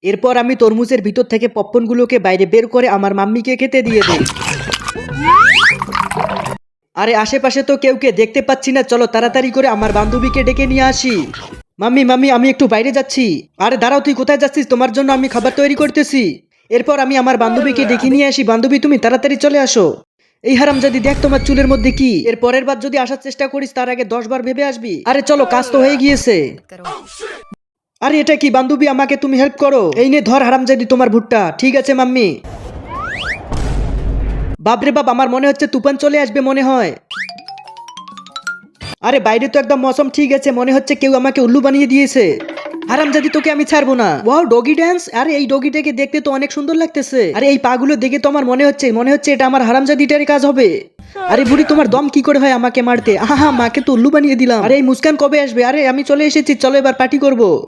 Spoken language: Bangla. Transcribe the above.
এরপর আমি তরমুজের ভিতর থেকে পপকর্নগুলোকে বাইরে বের করে আমার মাম্মিকে খেতে দিয়ে দিই। আরে আশেপাশে তো কেউকে দেখতে পাচ্ছি না, চলো তাড়াতাড়ি করে আমার বান্ধবীকে ডেকে নিয়ে আসি। মাম্মি মাম্মি, আমি একটু বাইরে যাচ্ছি। আরে দাঁড়াও, তুই কোথায় যাচ্ছিস? তোমার জন্য আমি খাবার তৈরি করতেছি। এরপর আমি আমার বান্ধবীকে ডেকে নিয়ে আসি। বান্ধবী, তুমি তাড়াতাড়ি চলে আসো। এই হারামজাদি, দেখ তোমার চুলের মধ্যে কি। এর পরের বার যদি আসার চেষ্টা করিস তার আগে 10 বার ভেবে আসবি। আরে চলো, কাজ তো হয়ে গিয়েছে। আরে এটা কি বান্ধবী, আমাকে তুমি হেল্প করো। এই নে ধর হারামজাদি তোমার ভুট্টা। ঠিক আছে মাম্মি। বাপরে বাপ, আমার মনে হচ্ছে তুফান চলে আসবে মনে হয়। আরে বাইরে তো একদম মৌসুম ঠিক আছে, মনে হচ্ছে কেউ আমাকে উল্লু বানিয়ে দিয়েছে। হারামজাদি, তোকে আমি ছাড়বো না। Wow, doggy dance. আরে এই ডগিটাকে দেখতে তো অনেক সুন্দর লাগতেছে। আরে এই পাগুলো দেখে তো আমার মনে হচ্ছে এটা আমার হারামজাদিটার কাজ হবে। আরে বুড়ি, তোমার দম কি করে হয় আমাকে মারতে? আহা, মাকে তো উল্লু বানিয়ে দিলাম। আরে এই মুস্কান কবে আসবে? আরে আমি চলে এসেছি, চলো এবার পার্টি করবো।